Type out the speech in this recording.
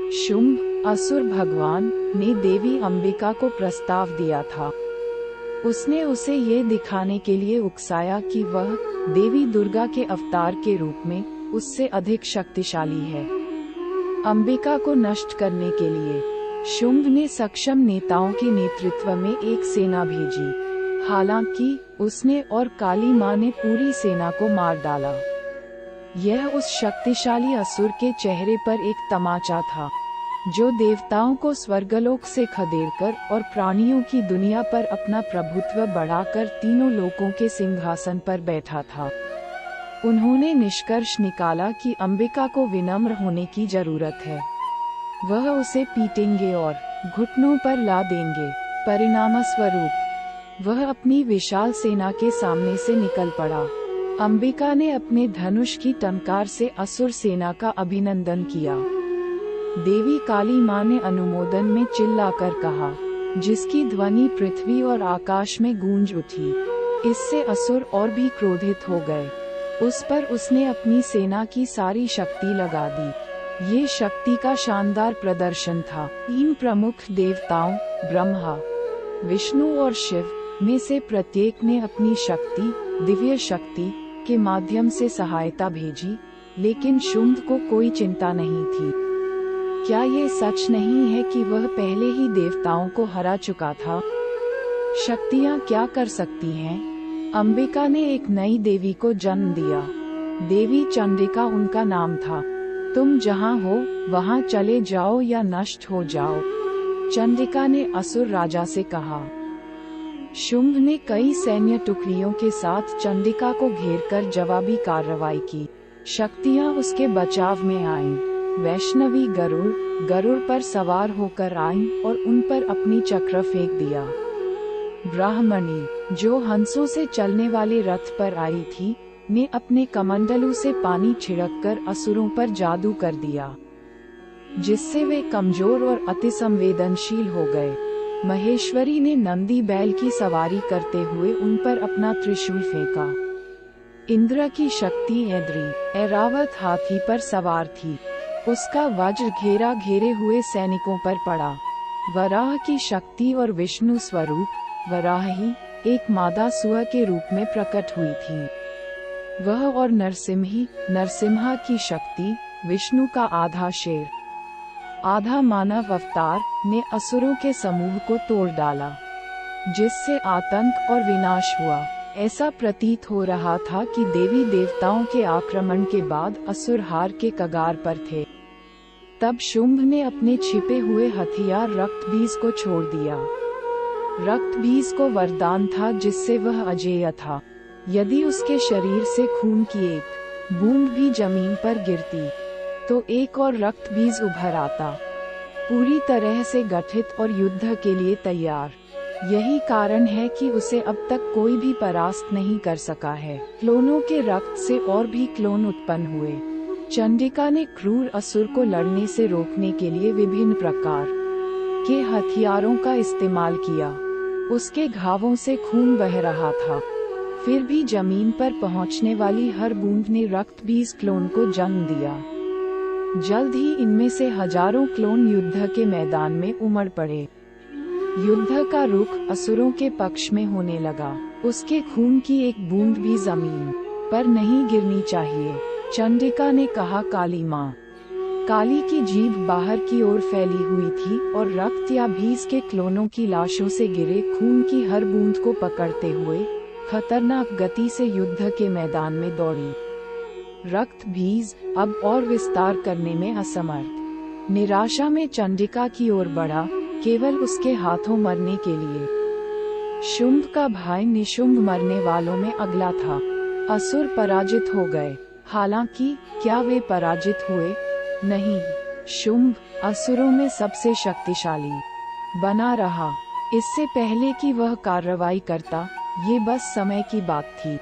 शुंभ असुर भगवान ने देवी अंबिका को प्रस्ताव दिया था। उसने उसे ये दिखाने के लिए उकसाया कि वह देवी दुर्गा के अवतार के रूप में उससे अधिक शक्तिशाली है। अंबिका को नष्ट करने के लिए शुंभ ने सक्षम नेताओं के नेतृत्व में एक सेना भेजी। हालांकि उसने और काली मां ने पूरी सेना को मार डाला। यह उस शक्तिशाली असुर के चेहरे पर एक तमाचा था, जो देवताओं को स्वर्गलोक से खदेड़कर और प्राणियों की दुनिया पर अपना प्रभुत्व बढ़ाकर तीनों लोकों के सिंहासन पर बैठा था। उन्होंने निष्कर्ष निकाला कि अंबिका को विनम्र होने की जरूरत है। वह उसे पीटेंगे और घुटनों पर ला देंगे। परिणामस्वरूप वह अपनी विशाल सेना के सामने से निकल पड़ा। अंबिका ने अपने धनुष की टंकार से असुर सेना का अभिनंदन किया। देवी काली मां ने अनुमोदन में चिल्लाकर कहा, जिसकी ध्वनि पृथ्वी और आकाश में गूंज उठी। इससे असुर और भी क्रोधित हो गए। उस पर उसने अपनी सेना की सारी शक्ति लगा दी। ये शक्ति का शानदार प्रदर्शन था। 3 प्रमुख देवताओं ब्रह्मा, विष्णु और शिव में से प्रत्येक ने अपनी शक्ति, दिव्य शक्ति के माध्यम से सहायता भेजी, लेकिन शुंभ को कोई चिंता नहीं थी। क्या ये सच नहीं है कि वह पहले ही देवताओं को हरा चुका था? शक्तियाँ क्या कर सकती हैं? अंबिका ने एक नई देवी को जन्म दिया। देवी चंडिका उनका नाम था। तुम जहाँ हो वहाँ चले जाओ या नष्ट हो जाओ, चंडिका ने असुर राजा से कहा। शुंभ ने कई सैन्य टुकड़ियों के साथ चंडिका को घेरकर जवाबी कार्रवाई की। शक्तियाँ उसके बचाव में आईं। वैष्णवी गरुड़ पर सवार होकर आईं और उन पर अपनी चक्र फेंक दिया। ब्राह्मणी, जो हंसों से चलने वाले रथ पर आई थी, ने अपने कमंडलू से पानी छिड़ककर असुरों पर जादू कर दिया, जिससे वे कमजोर और अतिसंवेदनशील हो गए। महेश्वरी ने नंदी बैल की सवारी करते हुए उन पर अपना त्रिशूल फेंका। इंद्र की शक्ति ऐरावत हाथी पर सवार थी। उसका वज्र घेरा घेरे हुए सैनिकों पर पड़ा। वराह की शक्ति और विष्णु स्वरूप वराही एक मादा सुअर के रूप में प्रकट हुई थी। वह और नरसिम्हा की शक्ति, विष्णु का आधा शेर आधा मानव अवतार, ने असुरों के समूह को तोड़ डाला, जिससे आतंक और विनाश हुआ। ऐसा प्रतीत हो रहा था कि देवी देवताओं के आक्रमण के बाद असुर हार के कगार पर थे। तब शुंभ ने अपने छिपे हुए हथियार रक्तबीज को छोड़ दिया। रक्तबीज को वरदान था जिससे वह अजेय था। यदि उसके शरीर से खून की एक बूंद भी जमीन पर गिरती, तो एक और रक्तबीज उभर आता, पूरी तरह से गठित और युद्ध के लिए तैयार। यही कारण है कि उसे अब तक कोई भी परास्त नहीं कर सका है। क्लोनों के रक्त से और भी क्लोन उत्पन्न हुए। चंडिका ने क्रूर असुर को लड़ने से रोकने के लिए विभिन्न प्रकार के हथियारों का इस्तेमाल किया। उसके घावों से खून बह रहा था, फिर भी जमीन पर पहुंचने वाली हर बूंद ने रक्तबीज क्लोन को जन्म दिया। जल्द ही इनमें से हजारों क्लोन युद्ध के मैदान में उमड़ पड़े। युद्ध का रुख असुरों के पक्ष में होने लगा। उसके खून की एक बूंद भी जमीन पर नहीं गिरनी चाहिए। चंडिका ने कहा, काली माँ। काली की जीभ बाहर की ओर फैली हुई थी और रक्त या बीज के क्लोनों की लाशों से गिरे खून की हर बूंद को पकड़ते हुए खतरनाक गति से युद्ध के मैदान में दौड़ी। रक्त बीज अब और विस्तार करने में असमर्थ, निराशा में चंडिका की ओर बढ़ा, केवल उसके हाथों मरने के लिए। शुंभ का भाई निशुंभ मरने वालों में अगला था। असुर पराजित हो गए। हालांकि क्या वे पराजित हुए? नहीं, शुंभ असुरों में सबसे शक्तिशाली बना रहा। इससे पहले कि वह कार्रवाई करता, ये बस समय की बात थी।